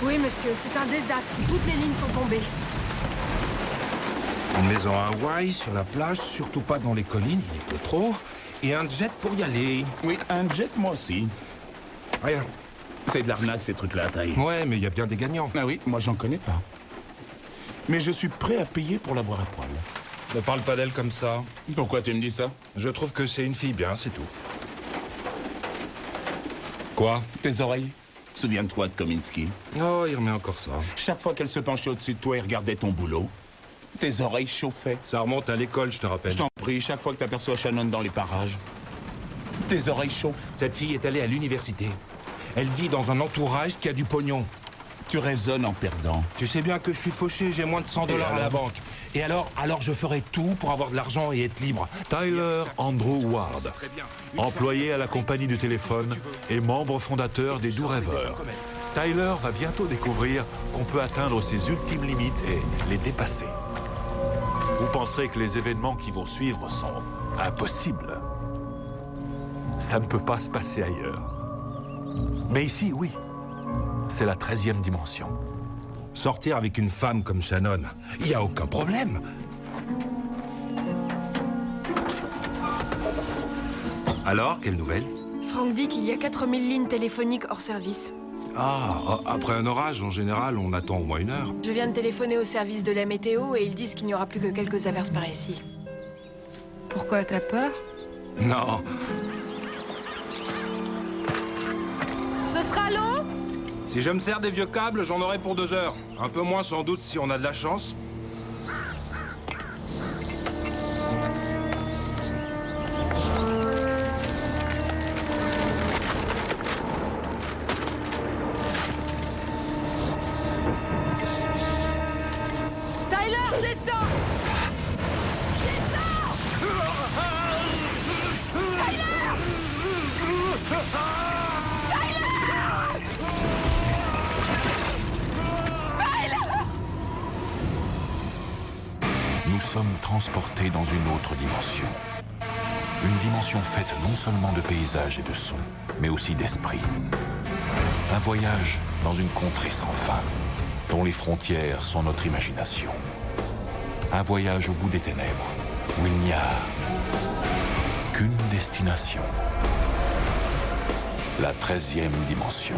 Oui, monsieur, c'est un désastre. Toutes les lignes sont tombées. Une maison à Hawaï, sur la plage, surtout pas dans les collines, il pleut trop. Et un jet pour y aller. Oui, un jet, moi aussi. Rien. C'est de l'arnaque, ces trucs-là, Taï. Ouais, mais il y a bien des gagnants. Ah oui, moi j'en connais pas. Mais je suis prêt à payer pour l'avoir à poil. Ne parle pas d'elle comme ça. Pourquoi tu me dis ça? Je trouve que c'est une fille bien, c'est tout. Quoi? Tes oreilles. Souviens-toi de Kominsky. Oh, il remet encore ça. Chaque fois qu'elle se penchait au-dessus de toi et regardait ton boulot, tes oreilles chauffaient. Ça remonte à l'école, je te rappelle. Je t'en prie, chaque fois que t'aperçois Shannon dans les parages, tes oreilles chauffent. Cette fille est allée à l'université. Elle vit dans un entourage qui a du pognon. Tu raisonnes en perdant. Tu sais bien que je suis fauché, j'ai moins de 100 $ à la banque. Et alors je ferai tout pour avoir de l'argent et être libre. Tyler Andrew Ward, employé à la compagnie du téléphone et membre fondateur des Doux Rêveurs. Tyler va bientôt découvrir qu'on peut atteindre ses ultimes limites et les dépasser. Vous penserez que les événements qui vont suivre sont impossibles. Ça ne peut pas se passer ailleurs. Mais ici, oui. C'est la 13e dimension. Sortir avec une femme comme Shannon, il n'y a aucun problème. Alors, quelle nouvelle? Franck dit qu'il y a 4000 lignes téléphoniques hors service. Ah, après un orage, en général, on attend au moins 1 heure. Je viens de téléphoner au service de la météo et ils disent qu'il n'y aura plus que quelques averses par ici. Pourquoi, t'as peur? Non. Ce sera long? Si je me sers des vieux câbles, j'en aurai pour 2 heures. Un peu moins sans doute si on a de la chance. Tyler, descends! Descends! Tyler! Nous sommes transportés dans une autre dimension. Une dimension faite non seulement de paysages et de sons, mais aussi d'esprit. Un voyage dans une contrée sans fin, dont les frontières sont notre imagination. Un voyage au bout des ténèbres, où il n'y a qu'une destination. La 13e dimension.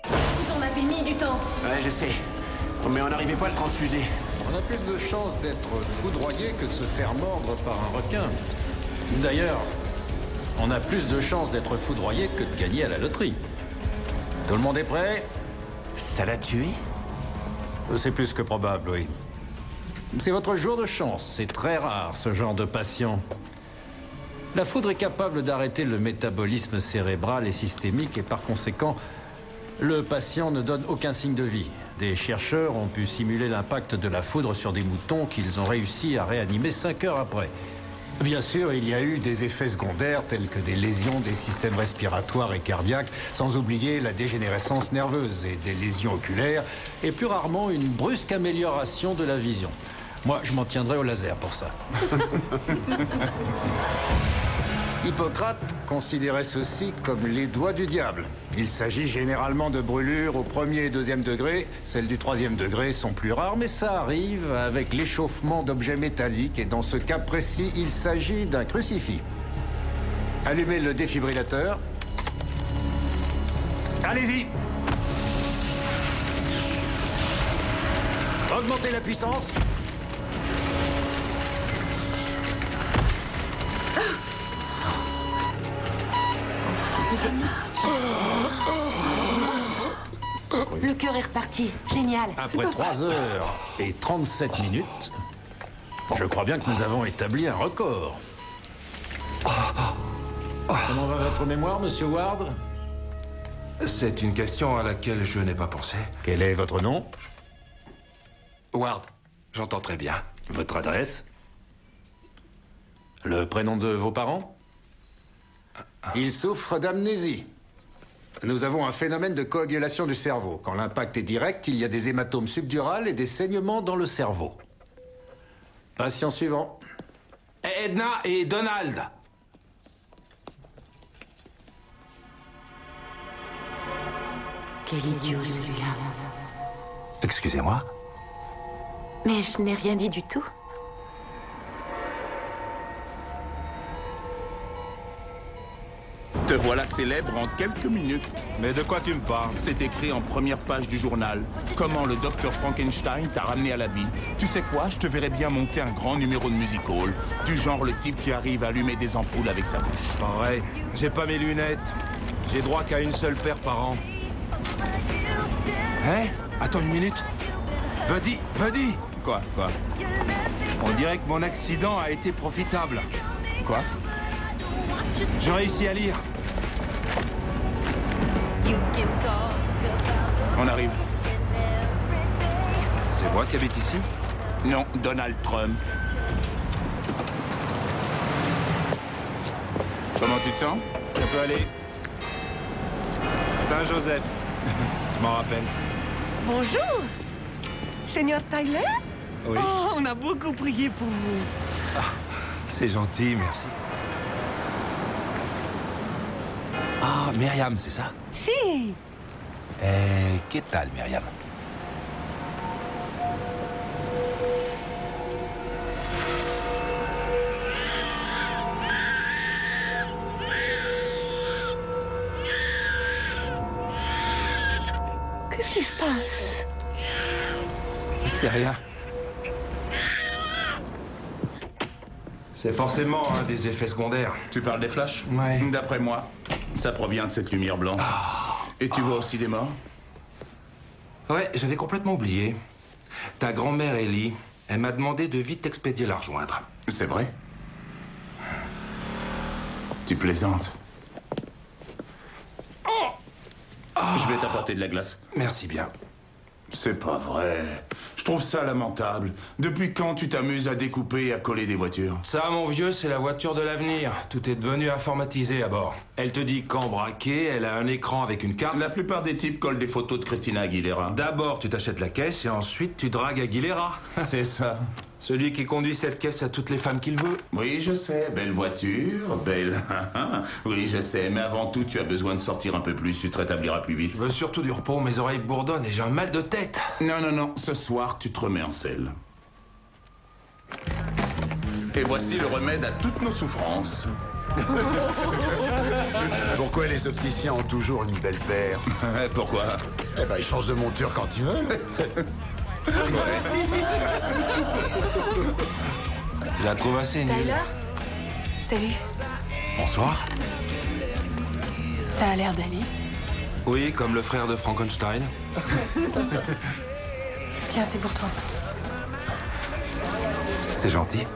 Vous en avez mis du temps. Ouais, je sais. Mais on n'arrivait pas à le transfuser. On a plus de chances d'être foudroyé que de se faire mordre par un requin. D'ailleurs, on a plus de chances d'être foudroyé que de gagner à la loterie. Tout le monde est prêt? Ça l'a tué? C'est plus que probable, oui. C'est votre jour de chance. C'est très rare, ce genre de patient. La foudre est capable d'arrêter le métabolisme cérébral et systémique et par conséquent, le patient ne donne aucun signe de vie. Des chercheurs ont pu simuler l'impact de la foudre sur des moutons qu'ils ont réussi à réanimer 5 heures après. Bien sûr, il y a eu des effets secondaires tels que des lésions des systèmes respiratoires et cardiaques, sans oublier la dégénérescence nerveuse et des lésions oculaires, et plus rarement une brusque amélioration de la vision. Moi, je m'en tiendrai au laser pour ça. Hippocrate considérait ceci comme les doigts du diable. Il s'agit généralement de brûlures au 1er et 2e degré. Celles du 3e degré sont plus rares, mais ça arrive avec l'échauffement d'objets métalliques. Et dans ce cas précis, il s'agit d'un crucifix. Allumez le défibrillateur. Allez-y! Augmentez la puissance. Le cœur est reparti. Génial. Après 3 heures et 37 minutes, je crois bien que nous avons établi un record. Comment va votre mémoire, monsieur Ward? C'est une question à laquelle je n'ai pas pensé. Quel est votre nom? Ward, j'entends très bien. Votre adresse? Le prénom de vos parents? Il souffre d'amnésie. Nous avons un phénomène de coagulation du cerveau. Quand l'impact est direct, il y a des hématomes subdurales et des saignements dans le cerveau. Patient suivant. Edna et Donald. Quel idiot celui-là. Excusez-moi. Mais je n'ai rien dit du tout. Te voilà célèbre en quelques minutes. Mais de quoi tu me parles? C'est écrit en première page du journal. Comment le docteur Frankenstein t'a ramené à la vie. Tu sais quoi, je te verrais bien monter un grand numéro de music hall. Du genre le type qui arrive à allumer des ampoules avec sa bouche. Pas vrai. J'ai pas mes lunettes. J'ai droit qu'à une seule paire par an. Hein? Attends une minute. Buddy! Quoi? On dirait que mon accident a été profitable. Quoi? Je réussis à lire. On arrive. C'est moi qui habite ici? Non, Donald Trump. Comment tu te sens? Ça peut aller. Saint-Joseph. Je m'en rappelle. Bonjour, Seigneur Tyler. Oui. Oh, on a beaucoup prié pour vous. C'est gentil, merci. Ah, Myriam, c'est ça? Si. Qu'est-ce que Myriam? Qu'est-ce qui se passe? C'est rien. C'est forcément un des effets secondaires. Tu parles des flashs? Ouais. D'après moi, ça provient de cette lumière blanche. Et tu vois aussi des morts? Ouais, j'avais complètement oublié. Ta grand-mère Ellie, elle m'a demandé de vite t'expédier la rejoindre. C'est vrai? Tu plaisantes. Je vais t'apporter de la glace. Merci bien. C'est pas vrai. Je trouve ça lamentable. Depuis quand tu t'amuses à découper et à coller des voitures? Ça, mon vieux, c'est la voiture de l'avenir. Tout est devenu informatisé à bord. Elle te dit quand braquer, elle a un écran avec une carte. La plupart des types collent des photos de Christina Aguilera. D'abord, tu t'achètes la caisse et ensuite, tu dragues Aguilera. C'est ça. Celui qui conduit cette caisse a toutes les femmes qu'il veut. Oui, je sais. Belle voiture, belle... Oui, je sais. Mais avant tout, tu as besoin de sortir un peu plus. Tu te rétabliras plus vite. Je veux surtout du repos, mes oreilles bourdonnent et j'ai un mal de tête. Non. Ce soir, tu te remets en selle. Et voici le remède à toutes nos souffrances. Pourquoi les opticiens ont toujours une belle paire? Pourquoi? Eh ben, ils changent de monture quand ils veulent. Je la trouve assez nulle. Tyler? Salut. Bonsoir. Ça a l'air d'aller. Oui, comme le frère de Frankenstein. Tiens, c'est pour toi. C'est gentil.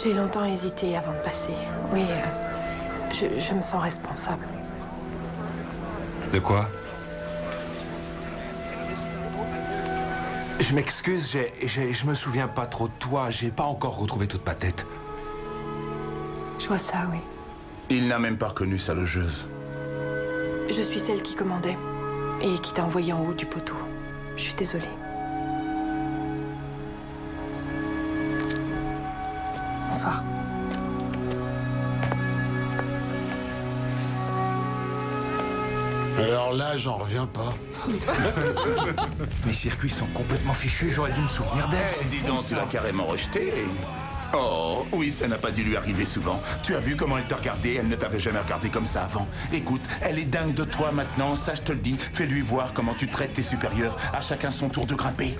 J'ai longtemps hésité avant de passer. Oui, je me sens responsable. De quoi? Je m'excuse, je me souviens pas trop de toi. J'ai pas encore retrouvé toute ma tête. Je vois ça, oui. Il n'a même pas reconnu sa logeuse. Je suis celle qui commandait et qui t'a envoyé en haut du poteau. Je suis désolée. Bonsoir. Alors là, j'en reviens pas. Mes circuits sont complètement fichus, j'aurais dû me souvenir d'elle. Dis donc, tu l'as carrément rejeté. Oh, oui, ça n'a pas dû lui arriver souvent. Tu as vu comment elle t'a regardé? Elle ne t'avait jamais regardé comme ça avant. Écoute, elle est dingue de toi maintenant, ça je te le dis. Fais-lui voir comment tu traites tes supérieurs. À chacun son tour de grimper.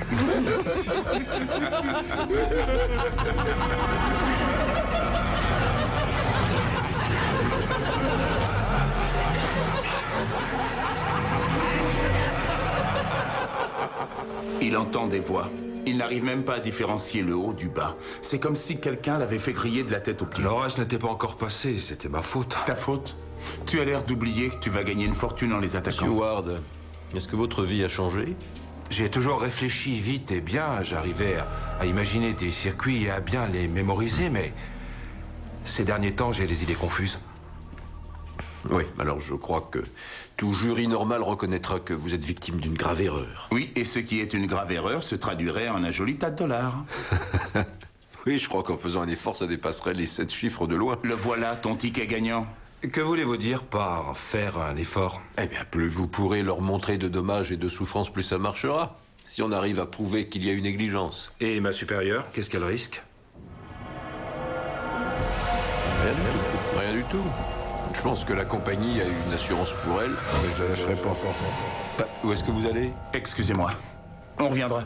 Il entend des voix. Il n'arrive même pas à différencier le haut du bas. C'est comme si quelqu'un l'avait fait griller de la tête aux pieds. L'orage n'était pas encore passé, c'était ma faute. Ta faute? Tu as l'air d'oublier que tu vas gagner une fortune en les attaquant. Monsieur Ward, est-ce que votre vie a changé? J'ai toujours réfléchi vite et bien. J'arrivais à imaginer des circuits et à bien les mémoriser, mais ces derniers temps, j'ai les idées confuses. Oui, alors je crois que tout jury normal reconnaîtra que vous êtes victime d'une grave erreur. Oui, et ce qui est une grave erreur se traduirait en un joli tas de dollars. Oui, je crois qu'en faisant un effort, ça dépasserait les 7 chiffres de loin. Le voilà, ton ticket gagnant. Que voulez-vous dire par faire un effort? Eh bien, plus vous pourrez leur montrer de dommages et de souffrances, plus ça marchera. Si on arrive à prouver qu'il y a eu négligence. Et ma supérieure, qu'est-ce qu'elle risque? Rien du tout. Rien du tout. Je pense que la compagnie a eu une assurance pour elle. Mais je la lâcherai pas. Où est-ce que vous allez? Excusez-moi. On reviendra.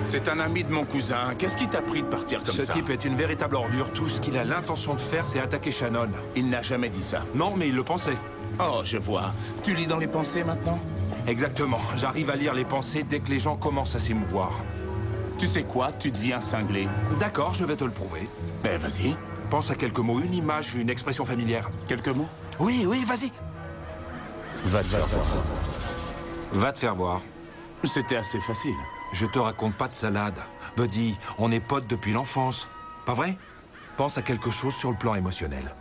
C'est un ami de mon cousin. Qu'est-ce qui t'a pris de partir comme Ce ça? type est une véritable ordure. Tout ce qu'il a l'intention de faire, c'est attaquer Shannon. Il n'a jamais dit ça. Non, mais il le pensait. Oh, je vois. Tu lis dans les pensées maintenant? Exactement. J'arrive à lire les pensées dès que les gens commencent à s'émouvoir. Tu sais quoi? Tu deviens cinglé. D'accord, je vais te le prouver. Ben, vas-y. Pense à quelques mots, une image, une expression familière. Quelques mots? Oui, vas-y. Va te faire voir. Va te faire voir. C'était assez facile. Je te raconte pas de salade. Buddy, on est potes depuis l'enfance. Pas vrai? Pense à quelque chose sur le plan émotionnel.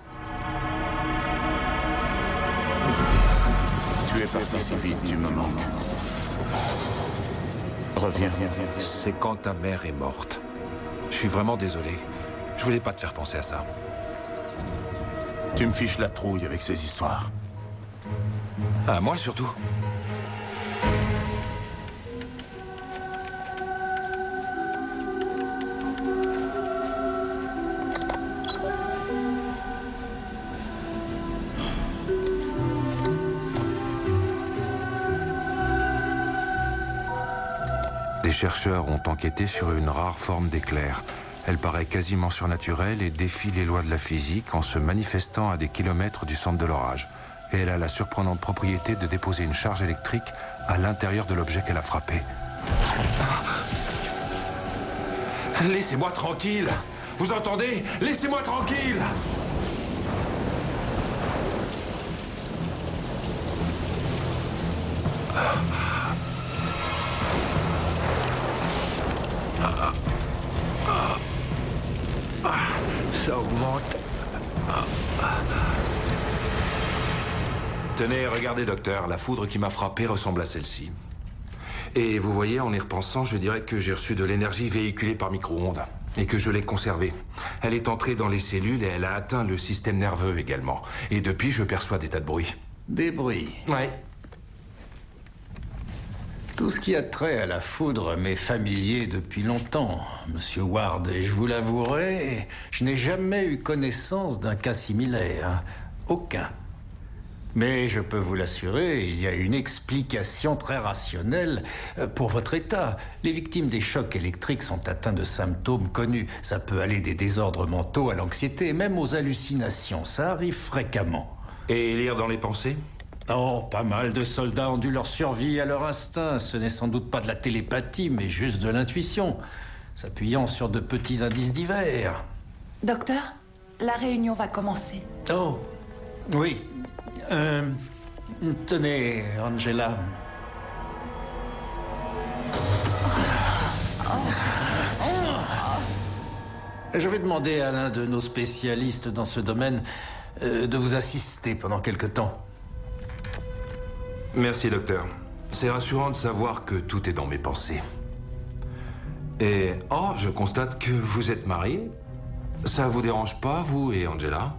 Tu es parti si vite, tu me manques. Reviens. C'est quand ta mère est morte. Je suis vraiment désolé. Je voulais pas te faire penser à ça. Tu me fiches la trouille avec ces histoires. Ah, moi surtout. Des chercheurs ont enquêté sur une rare forme d'éclair. Elle paraît quasiment surnaturelle et défie les lois de la physique en se manifestant à des kilomètres du centre de l'orage. Et elle a la surprenante propriété de déposer une charge électrique à l'intérieur de l'objet qu'elle a frappé. Laissez-moi tranquille! Vous entendez? Laissez-moi tranquille! Ça augmente. Tenez, regardez, docteur. La foudre qui m'a frappé ressemble à celle-ci. Et vous voyez, en y repensant, je dirais que j'ai reçu de l'énergie véhiculée par micro-ondes. Et que je l'ai conservée. Elle est entrée dans les cellules et elle a atteint le système nerveux également. Et depuis, je perçois des tas de bruits. Des bruits? Ouais. Tout ce qui a trait à la foudre m'est familier depuis longtemps, Monsieur Ward, et je vous l'avouerai, je n'ai jamais eu connaissance d'un cas similaire. Aucun. Mais je peux vous l'assurer, il y a une explication très rationnelle pour votre état. Les victimes des chocs électriques sont atteintes de symptômes connus. Ça peut aller des désordres mentaux à l'anxiété, même aux hallucinations. Ça arrive fréquemment. Et lire dans les pensées? Oh, pas mal de soldats ont dû leur survie à leur instinct. Ce n'est sans doute pas de la télépathie, mais juste de l'intuition, s'appuyant sur de petits indices divers. Docteur, la réunion va commencer. Oh, oui. Tenez, Angela. Je vais demander à l'un de nos spécialistes dans ce domaine de vous assister pendant quelque temps. Merci, docteur. C'est rassurant de savoir que tout est dans mes pensées. Et, oh, je constate que vous êtes mariés. Ça vous dérange pas, vous et Angela?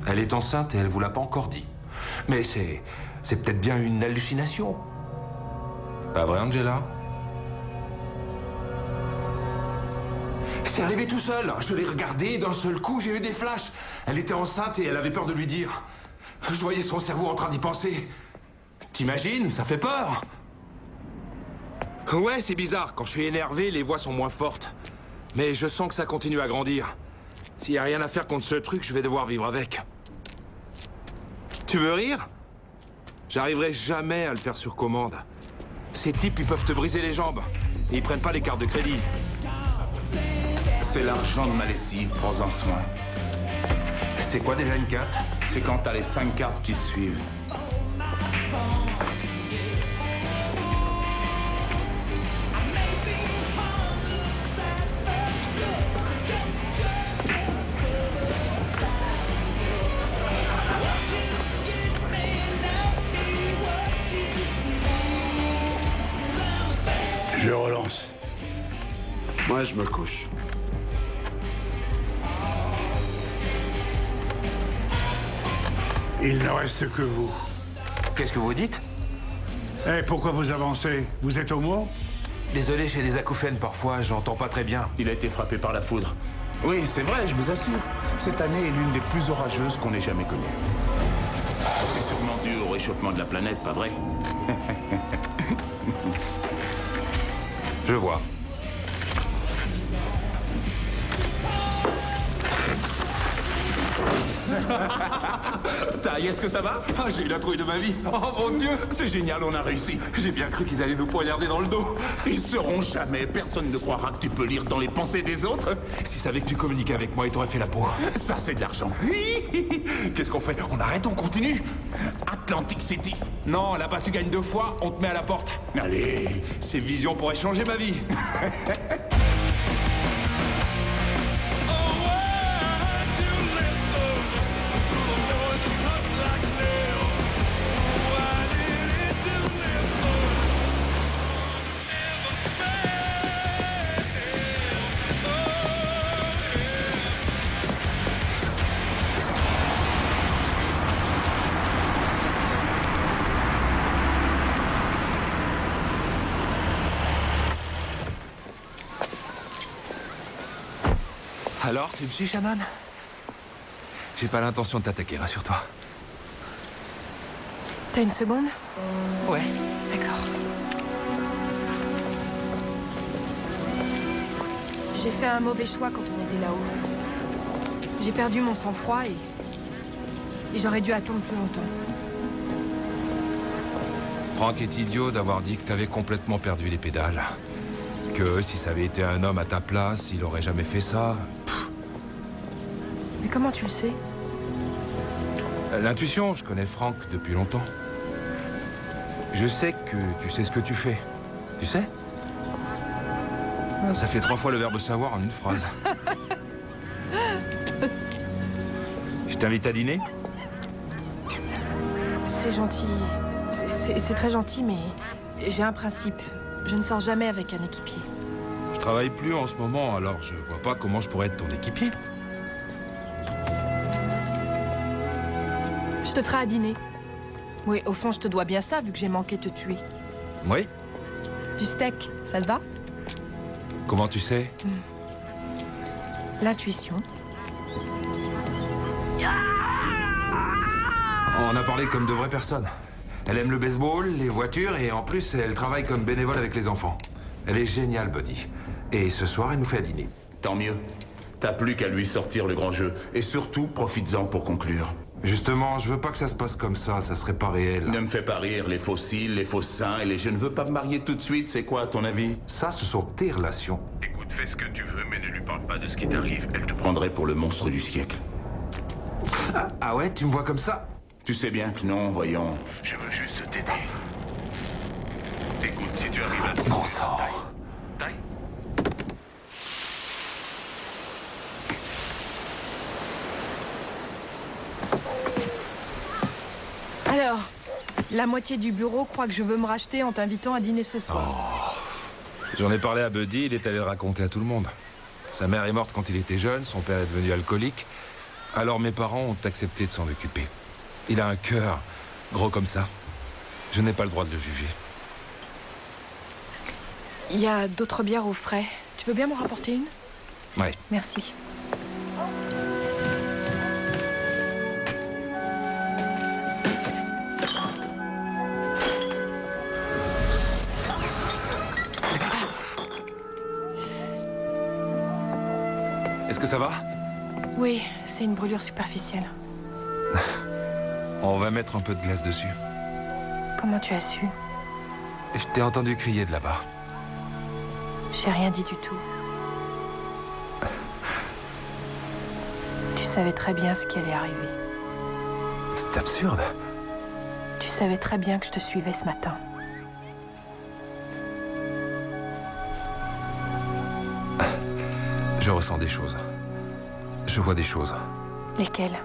Elle est enceinte et elle vous l'a pas encore dit. Mais c'est peut-être bien une hallucination. Pas vrai, Angela? C'est arrivé tout seul. Je l'ai regardé et d'un seul coup, j'ai eu des flashs. Elle était enceinte et elle avait peur de lui dire. Je voyais son cerveau en train d'y penser. T'imagines? Ça fait peur. Ouais, c'est bizarre. Quand je suis énervé, les voix sont moins fortes. Mais je sens que ça continue à grandir. S'il n'y a rien à faire contre ce truc, je vais devoir vivre avec. Tu veux rire? J'arriverai jamais à le faire sur commande. Ces types, ils peuvent te briser les jambes. Et ils prennent pas les cartes de crédit. C'est l'argent de ma lessive, prends-en soin. C'est quoi déjà une carte? C'est quand t'as les 5 cartes qui se suivent. Je relance. Moi, je me couche. Il ne reste que vous. Qu'est-ce que vous dites? Eh, pourquoi vous avancez? Vous êtes homo? Désolé, j'ai des acouphènes parfois, j'entends pas très bien. Il a été frappé par la foudre. Oui, c'est vrai, je vous assure. Cette année est l'une des plus orageuses qu'on ait jamais connues. C'est sûrement dû au réchauffement de la planète, pas vrai? Je vois. Taille, est-ce que ça va? Ah, j'ai eu la trouille de ma vie. Oh mon Dieu, c'est génial, on a réussi. J'ai bien cru qu'ils allaient nous poignarder dans le dos. Ils seront jamais. Personne ne croira que tu peux lire dans les pensées des autres. S'ils savaient que tu communiquais avec moi, ils t'auraient fait la peau. Ça, c'est de l'argent. Qu'est-ce qu'on fait? On arrête, on continue? Atlantic City. Non, là-bas tu gagnes 2 fois, on te met à la porte. Allez. Ces visions pourraient changer ma vie. Alors, tu me suis, Shannon? J'ai pas l'intention de t'attaquer, rassure-toi. T'as une seconde? Ouais. D'accord. J'ai fait un mauvais choix quand on était là-haut. J'ai perdu mon sang-froid et j'aurais dû attendre plus longtemps. Frank est idiot d'avoir dit que t'avais complètement perdu les pédales. Que si ça avait été un homme à ta place, il aurait jamais fait ça. Mais comment tu le sais? L'intuition, je connais Frank depuis longtemps. Je sais que tu sais ce que tu fais. Tu sais? Ça fait 3 fois le verbe savoir en une phrase. Je t'invite à dîner? C'est gentil. C'est très gentil, mais j'ai un principe. Je ne sors jamais avec un équipier. Je travaille plus en ce moment, alors je vois pas comment je pourrais être ton équipier. Je te ferai à dîner. Oui, au fond, je te dois bien ça, vu que j'ai manqué te tuer. Oui. Du steak, ça te va? Comment tu sais? L'intuition. On a parlé comme de vraies personnes. Elle aime le baseball, les voitures, et en plus, elle travaille comme bénévole avec les enfants. Elle est géniale, Buddy. Et ce soir, elle nous fait à dîner. Tant mieux. T'as plus qu'à lui sortir le grand jeu. Et surtout, profites-en pour conclure. Justement, je veux pas que ça se passe comme ça serait pas réel. Ne me fais pas rire, les fossiles, les faux seins et les je ne veux pas me marier tout de suite, c'est quoi à ton avis? Ça, ce sont tes relations. Écoute, fais ce que tu veux, mais ne lui parle pas de ce qui t'arrive. Elle te prendrait pour le monstre du siècle. Ah ouais, tu me vois comme ça? Tu sais bien que non, voyons. Je veux juste t'aider. Écoute, si tu arrives à... Bon sang. Taille. Alors, la moitié du bureau croit que je veux me racheter en t'invitant à dîner ce soir. Oh. J'en ai parlé à Buddy, il est allé le raconter à tout le monde. Sa mère est morte quand il était jeune, son père est devenu alcoolique. Alors mes parents ont accepté de s'en occuper. Il a un cœur gros comme ça. Je n'ai pas le droit de le juger. Il y a d'autres bières au frais. Tu veux bien m'en rapporter une? Ouais. Merci. Est-ce que ça va? Oui, c'est une brûlure superficielle. On va mettre un peu de glace dessus. Comment tu as su? Je t'ai entendu crier de là-bas. J'ai rien dit du tout. Tu savais très bien ce qui allait arriver. C'est absurde. Tu savais très bien que je te suivais ce matin. Je ressens des choses. Je vois des choses. Lesquelles?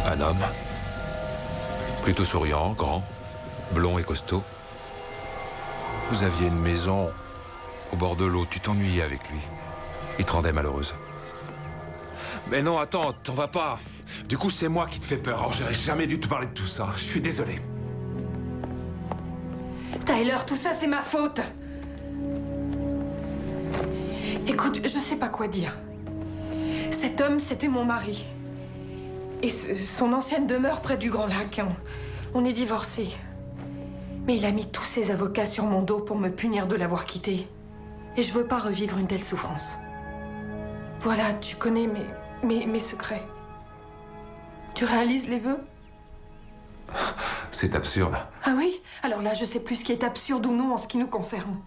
Un homme. Plutôt souriant, grand, blond et costaud. Vous aviez une maison au bord de l'eau. Tu t'ennuyais avec lui. Il te rendait malheureuse. Mais non, attends, t'en vas pas. Du coup, c'est moi qui te fais peur. Alors, j'aurais jamais dû te parler de tout ça. Je suis désolé. Tyler, tout ça, c'est ma faute. Écoute, je sais pas quoi dire. Cet homme, c'était mon mari. Et son ancienne demeure près du Grand Lac. On est divorcés. Mais il a mis tous ses avocats sur mon dos pour me punir de l'avoir quitté. Et je veux pas revivre une telle souffrance. Voilà, tu connais mes secrets. Tu réalises les vœux? C'est absurde. Ah oui? Alors là, je sais plus ce qui est absurde ou non en ce qui nous concerne.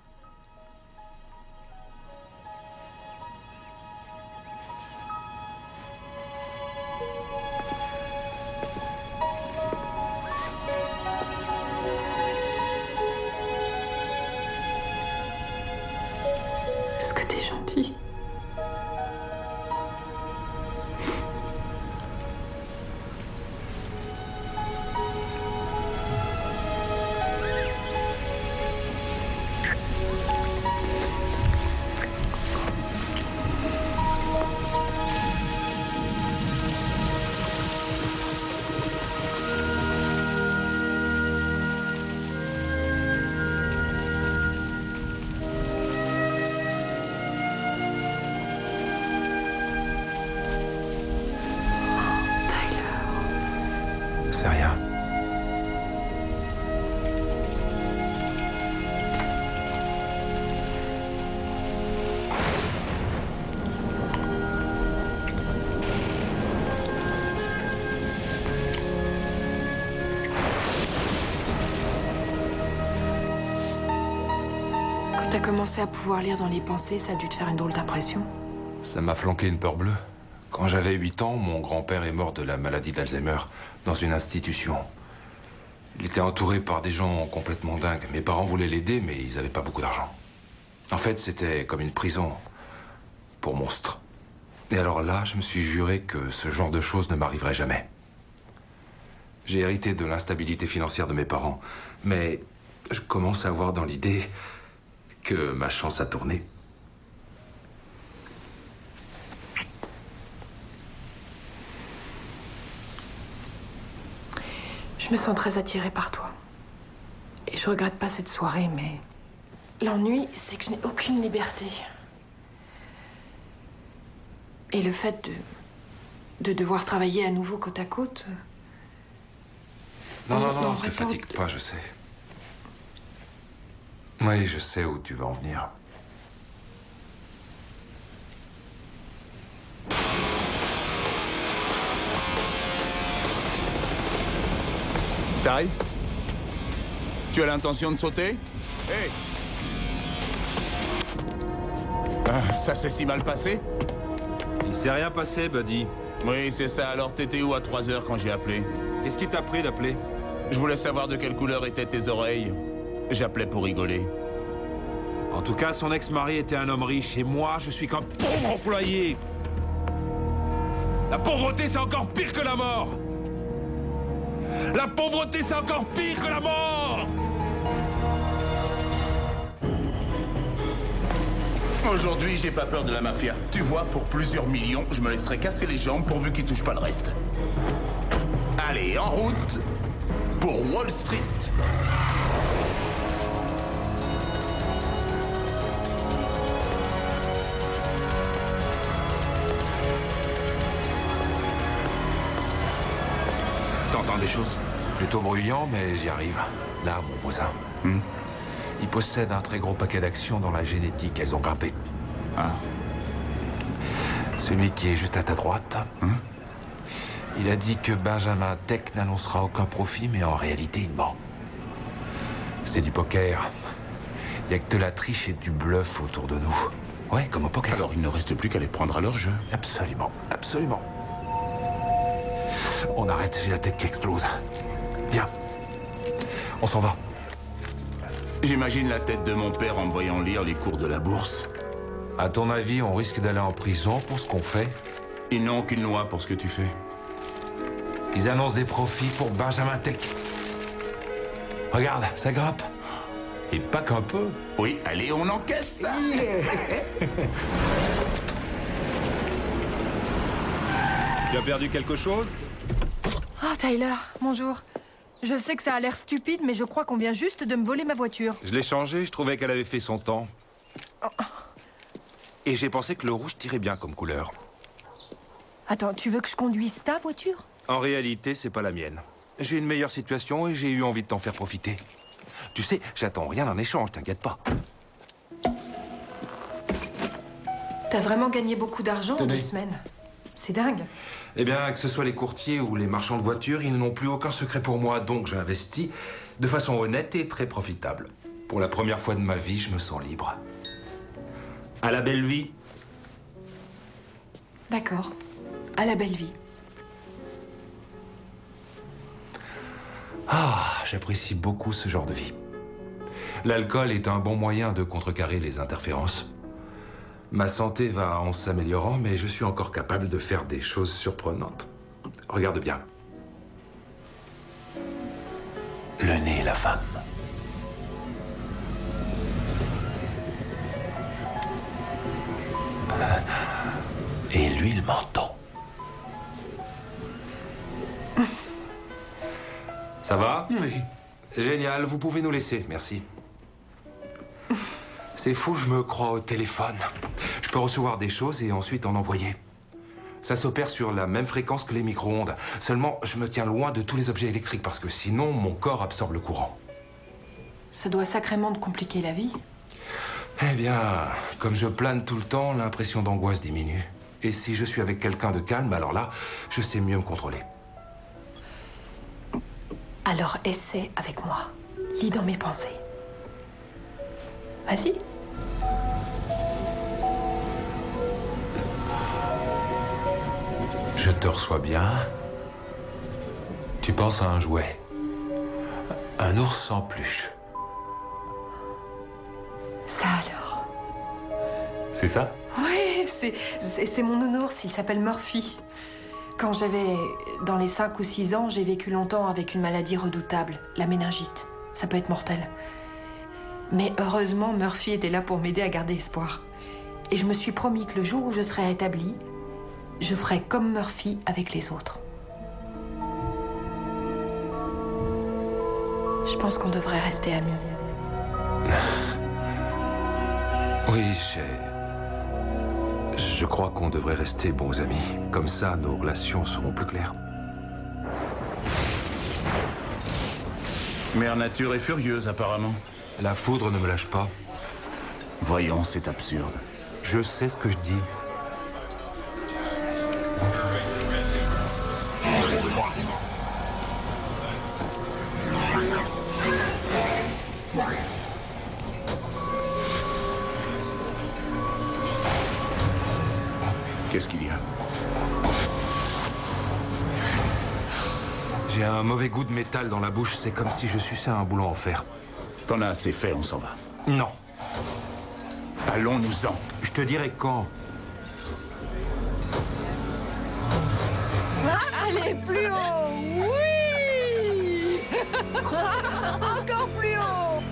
Est-ce que t'es gentil? C'est rien. Quand t'as commencé à pouvoir lire dans les pensées, ça a dû te faire une drôle d'impression. Ça m'a flanqué une peur bleue. Quand j'avais 8 ans, mon grand-père est mort de la maladie d'Alzheimer dans une institution. Il était entouré par des gens complètement dingues. Mes parents voulaient l'aider, mais ils n'avaient pas beaucoup d'argent. En fait, c'était comme une prison pour monstres. Et alors là, je me suis juré que ce genre de choses ne m'arriverait jamais. J'ai hérité de l'instabilité financière de mes parents, mais je commence à avoir dans l'idée que ma chance a tourné. Je me sens très attirée par toi. Et je regrette pas cette soirée, mais... l'ennui, c'est que je n'ai aucune liberté. Et le fait de devoir travailler à nouveau côte à côte... Non, ne te fatigue pas, je sais. Oui, je sais où tu vas en venir. Ty? Tu as l'intention de sauter? Hé! Ça s'est si mal passé? Il s'est rien passé, Buddy. Oui, c'est ça. Alors t'étais où à 3 heures quand j'ai appelé? Qu'est-ce qui t'a pris d'appeler? Je voulais savoir de quelle couleur étaient tes oreilles. J'appelais pour rigoler. En tout cas, son ex-mari était un homme riche et moi, je suis qu'un pauvre employé. La pauvreté, c'est encore pire que la mort. La pauvreté, c'est encore pire que la mort. Aujourd'hui, j'ai pas peur de la mafia. Tu vois, pour plusieurs millions, je me laisserai casser les jambes pourvu qu'ils touchent pas le reste. Allez, en route pour Wall Street. T'entends des choses? C'est plutôt bruyant, mais j'y arrive. Là, mon voisin. Il possède un très gros paquet d'actions dans la génétique. Elles ont grimpé. Ah. Celui qui est juste à ta droite. Il a dit que Benjamin Tech n'annoncera aucun profit, mais en réalité, il ment. C'est du poker. Il n'y a que de la triche et du bluff autour de nous. Ouais, comme au poker. Alors, il ne reste plus qu'à les prendre à leur jeu. Absolument, absolument. On arrête, j'ai la tête qui explose. Viens. On s'en va. J'imagine la tête de mon père en me voyant lire les cours de la bourse. À ton avis, on risque d'aller en prison pour ce qu'on fait? Ils n'ont aucune loi pour ce que tu fais. Ils annoncent des profits pour Benjamin Tech. Regarde, ça grimpe. Et pas qu'un peu. Oui, allez, on encaisse ça. Tu as perdu quelque chose? Oh, Tyler, bonjour. Je sais que ça a l'air stupide, mais je crois qu'on vient juste de me voler ma voiture. Je l'ai changée, je trouvais qu'elle avait fait son temps. Et j'ai pensé que le rouge tirait bien comme couleur. Attends, tu veux que je conduise ta voiture? En réalité, c'est pas la mienne. J'ai une meilleure situation et j'ai eu envie de t'en faire profiter. Tu sais, j'attends rien en échange, t'inquiète pas. T'as vraiment gagné beaucoup d'argent en 2 semaines. C'est dingue. Eh bien, que ce soit les courtiers ou les marchands de voitures, ils n'ont plus aucun secret pour moi, donc j'ai investi de façon honnête et très profitable. Pour la première fois de ma vie, je me sens libre. À la belle vie. D'accord. À la belle vie. Ah, j'apprécie beaucoup ce genre de vie. L'alcool est un bon moyen de contrecarrer les interférences. Ma santé va en s'améliorant, mais je suis encore capable de faire des choses surprenantes. Regarde bien. Le nez et la femme. Et lui, le menton. Ça va? Oui. Génial, vous pouvez nous laisser, merci. C'est fou, je me crois au téléphone. Je peux recevoir des choses et ensuite en envoyer. Ça s'opère sur la même fréquence que les micro-ondes. Seulement, je me tiens loin de tous les objets électriques parce que sinon, mon corps absorbe le courant. Ça doit sacrément te compliquer la vie. Eh bien, comme je plane tout le temps, l'impression d'angoisse diminue. Et si je suis avec quelqu'un de calme, alors là, je sais mieux me contrôler. Alors essaie avec moi. Lis dans mes pensées. Vas-y. Je te reçois bien. Tu penses à un jouet. Un ours en peluche. Ça alors. C'est ça? Oui, c'est mon nounours, il s'appelle Murphy. Quand j'avais dans les 5 ou 6 ans, j'ai vécu longtemps avec une maladie redoutable, la méningite. Ça peut être mortel. Mais heureusement, Murphy était là pour m'aider à garder espoir. Et je me suis promis que le jour où je serai rétablie, je ferai comme Murphy avec les autres. Je pense qu'on devrait rester amis. Oui, je crois qu'on devrait rester bons amis. Comme ça, nos relations seront plus claires. Mère Nature est furieuse, apparemment. La foudre ne me lâche pas. Voyons, c'est absurde. Je sais ce que je dis. Qu'est-ce qu'il y a? J'ai un mauvais goût de métal dans la bouche. C'est comme si je suçais un boulon en fer. T'en as assez fait, on s'en va. Non. Allons-nous-en. Je te dirai quand. Allez, plus haut. Oui. Encore plus haut.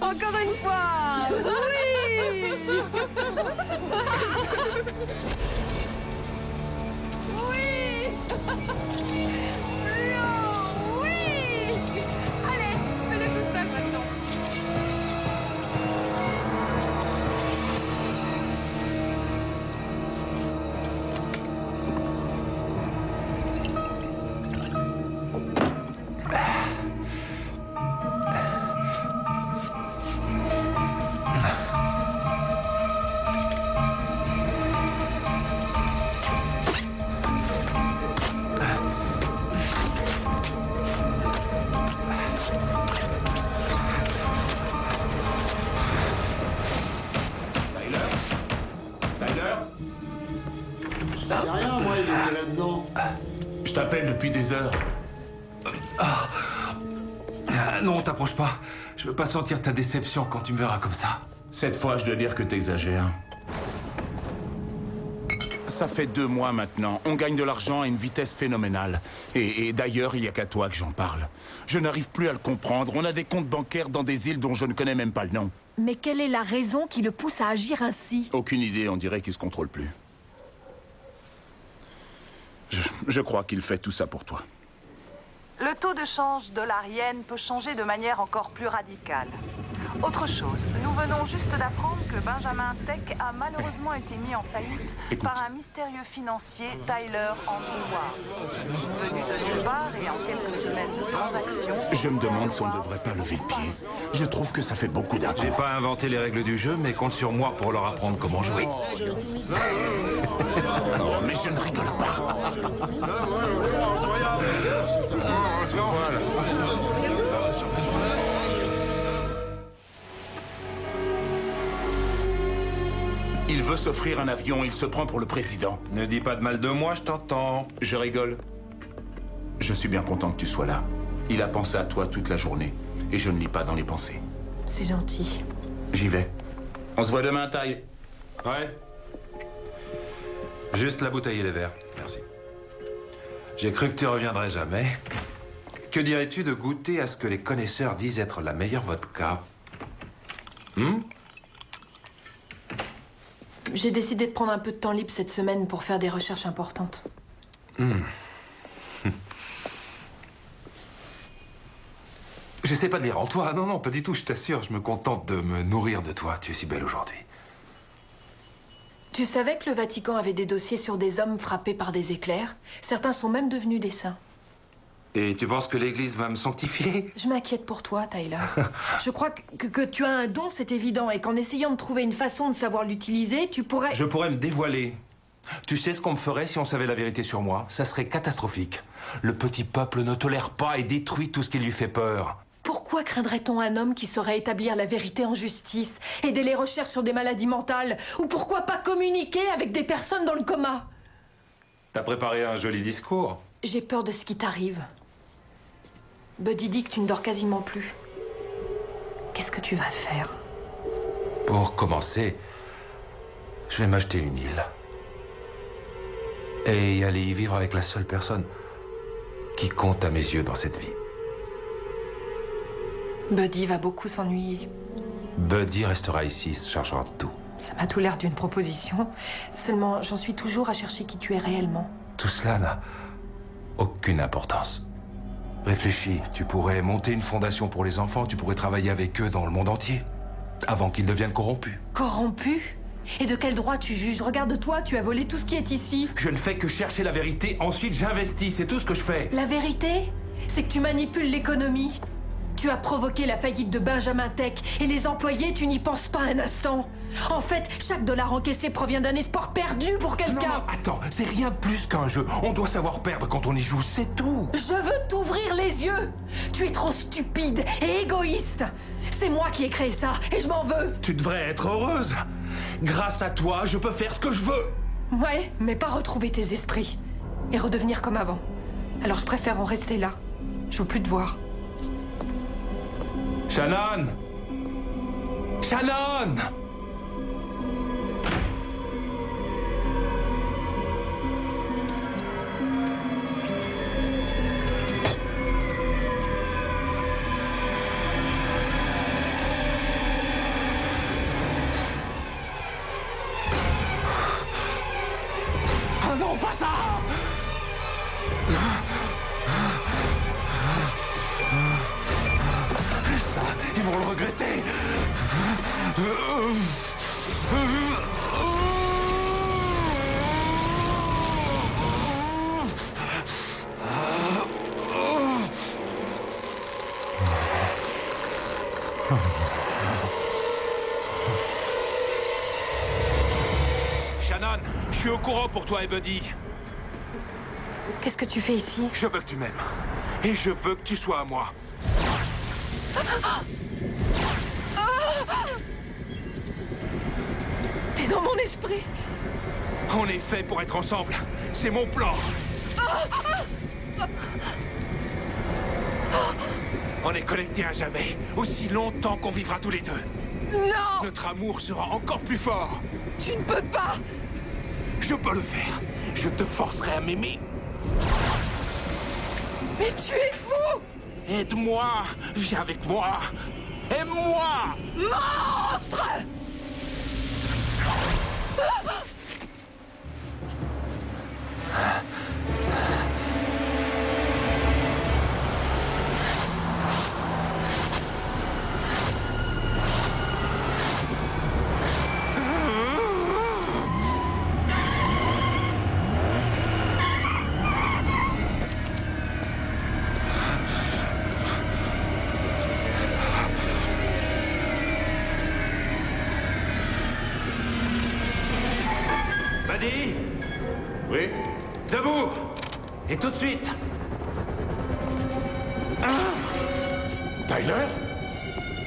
Encore une fois. Oui. Oui. Plus haut. Oui. Allez, fais-le tout seul maintenant. C'est rien, moi, il était là-dedans. Je t'appelle depuis des heures. Non, t'approche pas. Je veux pas sentir ta déception quand tu me verras comme ça. Cette fois, je dois dire que t'exagères. Ça fait 2 mois maintenant. On gagne de l'argent à une vitesse phénoménale. Et d'ailleurs, il n'y a qu'à toi que j'en parle. Je n'arrive plus à le comprendre. On a des comptes bancaires dans des îles dont je ne connais même pas le nom. Mais quelle est la raison qui le pousse à agir ainsi? Aucune idée, on dirait qu'il se contrôle plus. Je crois qu'il fait tout ça pour toi. Le taux de change dollar-yen peut changer de manière encore plus radicale. Autre chose, nous venons juste d'apprendre que Benjamin Tech a malheureusement été mis en faillite par un mystérieux financier, Tyler Andrew Ward. Venu de nulle part et en quelques semaines de transactions... Je me demande si on ne devrait pas lever le pied. Je trouve que ça fait beaucoup d'argent. J'ai pas inventé les règles du jeu, mais compte sur moi pour leur apprendre comment jouer. Oh, mais je ne rigole pas. Voilà. Il veut s'offrir un avion, il se prend pour le président. Ne dis pas de mal de moi, je t'entends. Je rigole. Je suis bien content que tu sois là. Il a pensé à toi toute la journée. Et je ne lis pas dans les pensées. C'est gentil. J'y vais. On se voit demain, Ty. Ouais. Juste la bouteille et les verres. Merci. J'ai cru que tu reviendrais jamais. Que dirais-tu de goûter à ce que les connaisseurs disent être la meilleure vodka? J'ai décidé de prendre un peu de temps libre cette semaine pour faire des recherches importantes. J'essaie pas de lire en toi. Non, non, pas du tout, je t'assure. Je me contente de me nourrir de toi. Tu es si belle aujourd'hui. Tu savais que le Vatican avait des dossiers sur des hommes frappés par des éclairs? Certains sont même devenus des saints. Et tu penses que l'Église va me sanctifier? Je m'inquiète pour toi, Tyler. Je crois que tu as un don, c'est évident, et qu'en essayant de trouver une façon de savoir l'utiliser, tu pourrais... Je pourrais me dévoiler. Tu sais ce qu'on me ferait si on savait la vérité sur moi? Ça serait catastrophique. Le petit peuple ne tolère pas et détruit tout ce qui lui fait peur. Pourquoi craindrait-on un homme qui saurait établir la vérité en justice, aider les recherches sur des maladies mentales, ou pourquoi pas communiquer avec des personnes dans le coma? T'as préparé un joli discours. J'ai peur de ce qui t'arrive. Buddy dit que tu ne dors quasiment plus. Qu'est-ce que tu vas faire? Pour commencer, je vais m'acheter une île. Et y aller y vivre avec la seule personne qui compte à mes yeux dans cette vie. Buddy va beaucoup s'ennuyer. Buddy restera ici, se chargera de tout. Ça m'a tout l'air d'une proposition. Seulement, j'en suis toujours à chercher qui tu es réellement. Tout cela n'a aucune importance. Réfléchis, tu pourrais monter une fondation pour les enfants, tu pourrais travailler avec eux dans le monde entier, avant qu'ils deviennent corrompus. Corrompus? Et de quel droit tu juges? Regarde-toi, tu as volé tout ce qui est ici. Je ne fais que chercher la vérité, ensuite j'investis, c'est tout ce que je fais. La vérité, c'est que tu manipules l'économie. Tu as provoqué la faillite de Benjamin Tech, et les employés, tu n'y penses pas un instant. En fait, chaque dollar encaissé provient d'un espoir perdu pour quelqu'un. Non, attends, c'est rien de plus qu'un jeu. On doit savoir perdre quand on y joue, c'est tout. Je veux t'ouvrir les yeux. Tu es trop stupide et égoïste. C'est moi qui ai créé ça, et je m'en veux. Tu devrais être heureuse. Grâce à toi, je peux faire ce que je veux. Ouais, mais pas retrouver tes esprits. Et redevenir comme avant. Alors je préfère en rester là. Je veux plus te voir. Shannon! Shannon! Ah non, pas ça! Ça, ils vont le regretter. Shannon, je suis au courant pour toi et Buddy. Qu'est-ce que tu fais ici? Je veux que tu m'aimes. Et je veux que tu sois à moi. T'es dans mon esprit. On est fait pour être ensemble. C'est mon plan. On est connectés à jamais. Aussi longtemps qu'on vivra tous les deux. Non! Notre amour sera encore plus fort. Tu ne peux pas! Je peux le faire. Je te forcerai à m'aimer. Mais tu es fou! Aide-moi. Viens avec moi. Aime-moi. Monstre! Oui? Debout! Et tout de suite! Tyler?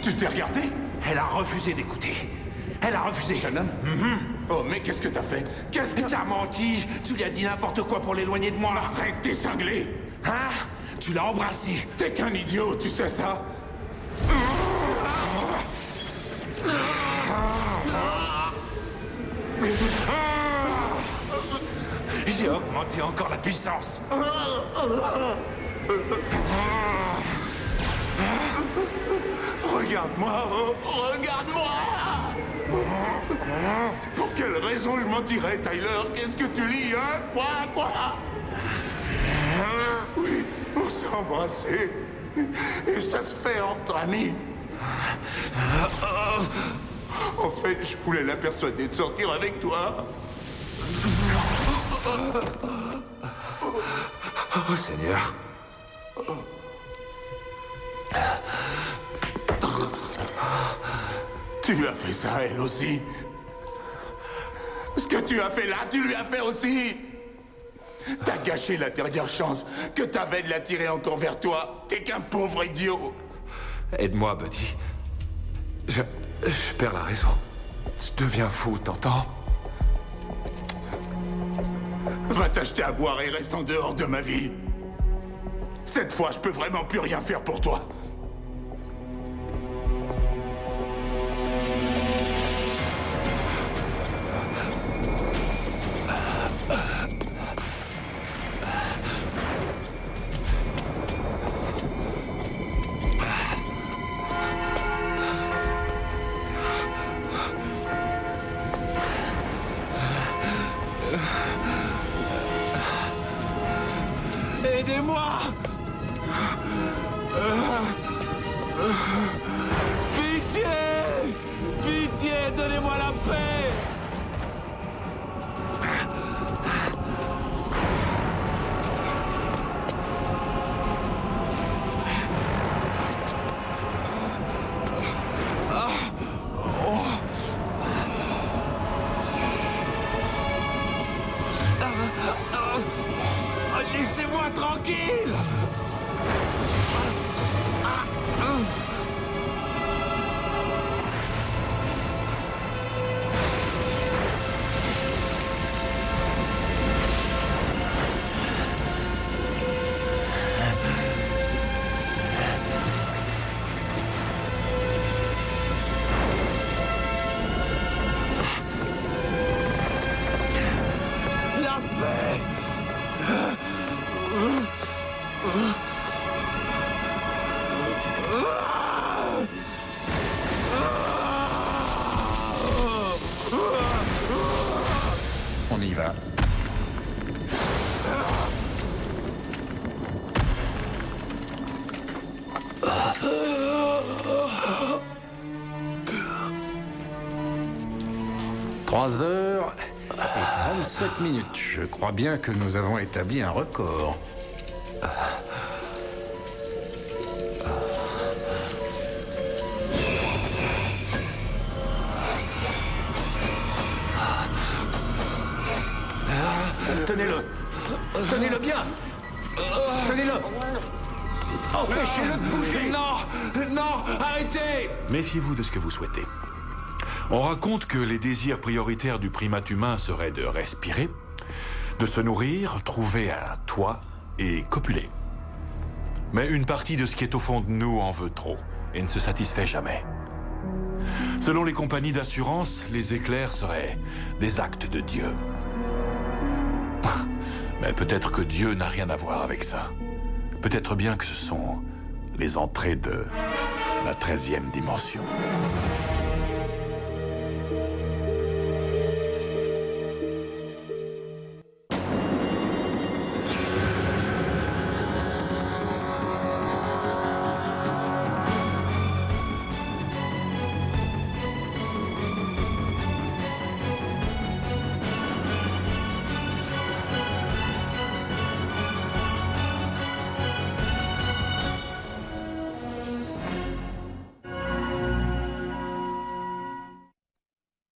Tu t'es regardé? Elle a refusé d'écouter. Elle a refusé. Shannon? Oh, mais qu'est-ce que t'as fait? Qu'est-ce que T'as menti! Tu lui as dit n'importe quoi pour l'éloigner de moi! Arrête, t'es cinglé! Hein? Tu l'as embrassé! T'es qu'un idiot, tu sais ça? J'ai augmenté encore la puissance! Regarde-moi! Regarde-moi! Pour quelle raison je mentirais, Tyler? Qu'est-ce que tu lis, hein? Quoi? Oui, on s'est embrassés. Et ça se fait entre amis. En fait, je voulais la persuader de sortir avec toi. Oh, Seigneur. Tu lui as fait ça, elle aussi. Ce que tu as fait là, tu lui as fait aussi. T'as gâché la dernière chance que t'avais de l'attirer encore vers toi. T'es qu'un pauvre idiot. Aide-moi, Buddy. Je perds la raison. Je deviens fou, t'entends? Va t'acheter à boire et reste en dehors de ma vie. Cette fois, je peux vraiment plus rien faire pour toi. Aidez-moi! Pitié! Pitié, donnez-moi la paix! Laissez-moi tranquille! La paix! On y va. Trois heures et 37 minutes. Je crois bien que nous avons établi un record. Tenez-le! Tenez-le bien! Tenez-le! Empêchez-le de bouger! Non! Non! Arrêtez! Méfiez-vous de ce que vous souhaitez. On raconte que les désirs prioritaires du primate humain seraient de respirer, de se nourrir, trouver un toit et copuler. Mais une partie de ce qui est au fond de nous en veut trop et ne se satisfait jamais. Selon les compagnies d'assurance, les éclairs seraient des actes de Dieu. Mais peut-être que Dieu n'a rien à voir avec ça. Peut-être bien que ce sont les entrées de la 13e dimension.